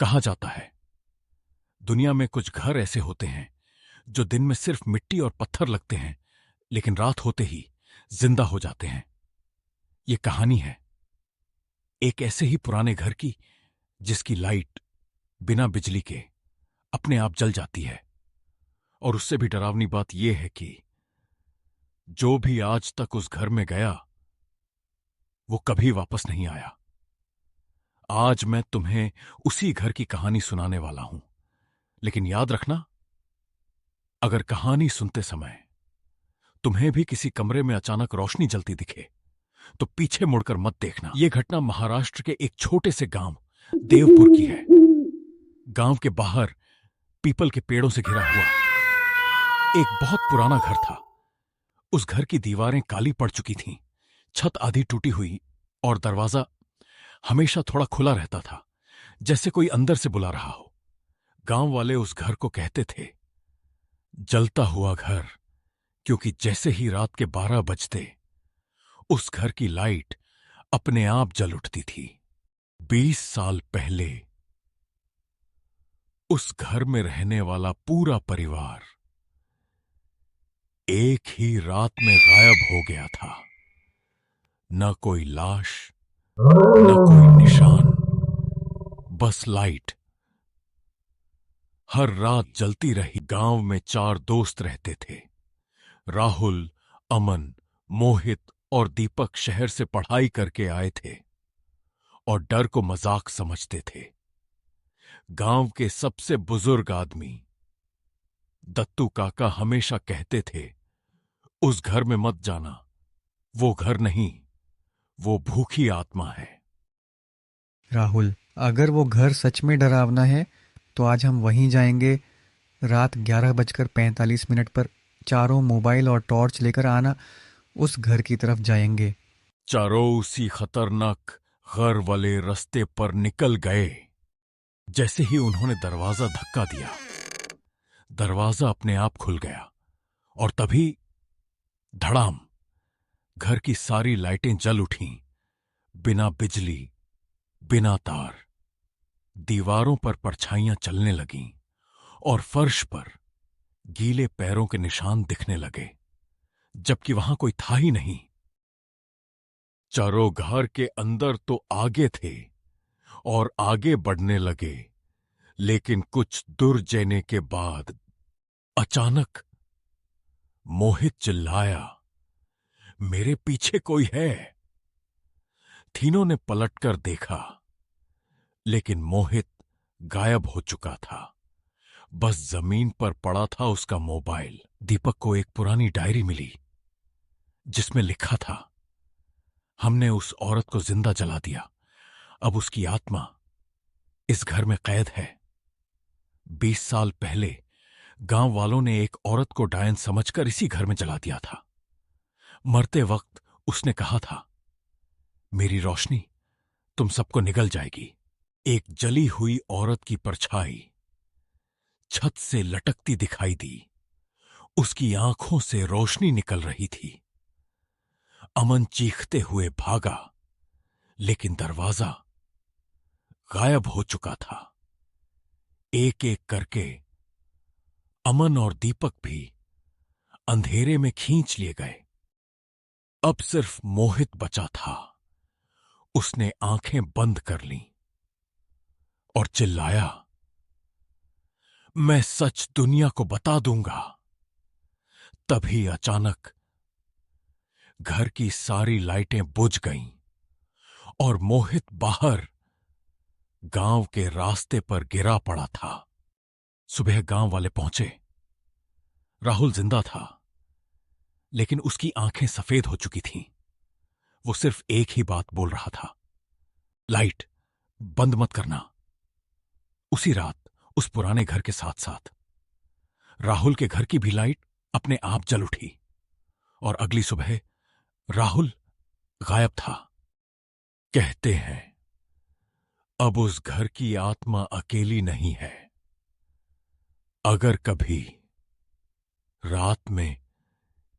कहा जाता है दुनिया में कुछ घर ऐसे होते हैं जो दिन में सिर्फ मिट्टी और पत्थर लगते हैं, लेकिन रात होते ही जिंदा हो जाते हैं। ये कहानी है एक ऐसे ही पुराने घर की जिसकी लाइट बिना बिजली के अपने आप जल जाती है। और उससे भी डरावनी बात यह है कि जो भी आज तक उस घर में गया वो कभी वापस नहीं आया। आज मैं तुम्हें उसी घर की कहानी सुनाने वाला हूं, लेकिन याद रखना, अगर कहानी सुनते समय तुम्हें भी किसी कमरे में अचानक रोशनी जलती दिखे तो पीछे मुड़कर मत देखना। यह घटना महाराष्ट्र के एक छोटे से गांव देवपुर की है। गांव के बाहर पीपल के पेड़ों से घिरा हुआ एक बहुत पुराना घर था। उस घर की दीवारें काली पड़ चुकी थीं, छत आधी टूटी हुई और दरवाजा हमेशा थोड़ा खुला रहता था, जैसे कोई अंदर से बुला रहा हो। गांव वाले उस घर को कहते थे जलता हुआ घर, क्योंकि जैसे ही रात के 12 बजते उस घर की लाइट अपने आप जल उठती थी। 20 साल पहले उस घर में रहने वाला पूरा परिवार एक ही रात में गायब हो गया था। न कोई लाश, न कोई निशान, बस लाइट हर रात जलती रही। गांव में 4 दोस्त रहते थे। राहुल, अमन, मोहित और दीपक शहर से पढ़ाई करके आए थे और डर को मजाक समझते थे। गांव के सबसे बुजुर्ग आदमी दत्तू काका हमेशा कहते थे उस घर में मत जाना, वो घर नहीं, वो भूखी आत्मा है। राहुल, अगर वो घर सच में डरावना है तो आज हम वहीं जाएंगे। रात 11:45 पर चारों मोबाइल और टॉर्च लेकर आना। उस घर की तरफ जाएंगे। चारों उसी खतरनाक घर वाले रास्ते पर निकल गए। जैसे ही उन्होंने दरवाजा धक्का दिया, दरवाजा अपने आप खुल गया और तभी धड़ाम, घर की सारी लाइटें जल उठीं। बिना बिजली, बिना तार, दीवारों पर परछाइयां चलने लगीं और फर्श पर गीले पैरों के निशान दिखने लगे, जबकि वहां कोई था ही नहीं। चारों घर के अंदर तो आगे थे और आगे बढ़ने लगे, लेकिन कुछ दूर जाने के बाद अचानक मोहित चिल्लाया, मेरे पीछे कोई है। तीनों ने पलटकर देखा, लेकिन मोहित गायब हो चुका था। बस जमीन पर पड़ा था उसका मोबाइल। दीपक को एक पुरानी डायरी मिली जिसमें लिखा था, हमने उस औरत को जिंदा जला दिया, अब उसकी आत्मा इस घर में कैद है। 20 साल पहले गांव वालों ने एक औरत को डायन समझकर इसी घर में जला दिया था। मरते वक्त उसने कहा था, मेरी रोशनी तुम सबको निगल जाएगी। एक जली हुई औरत की परछाई छत से लटकती दिखाई दी। उसकी आंखों से रोशनी निकल रही थी। अमन चीखते हुए भागा, लेकिन दरवाजा गायब हो चुका था। एक एक करके अमन और दीपक भी अंधेरे में खींच लिए गए। अब सिर्फ मोहित बचा था। उसने आंखें बंद कर लीं और चिल्लाया, मैं सच दुनिया को बता दूंगा। तभी अचानक घर की सारी लाइटें बुझ गईं और मोहित बाहर गांव के रास्ते पर गिरा पड़ा था। सुबह गांव वाले पहुंचे। राहुल जिंदा था, लेकिन उसकी आंखें सफेद हो चुकी थीं। वो सिर्फ एक ही बात बोल रहा था, लाइट बंद मत करना। उसी रात उस पुराने घर के साथ साथ राहुल के घर की भी लाइट अपने आप जल उठी और अगली सुबह राहुल गायब था। कहते हैं अब उस घर की आत्मा अकेली नहीं है। अगर कभी रात में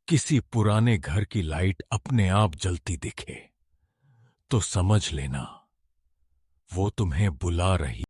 किसी पुराने घर की लाइट अपने आप जलती दिखे तो समझ लेना वो तुम्हें बुला रही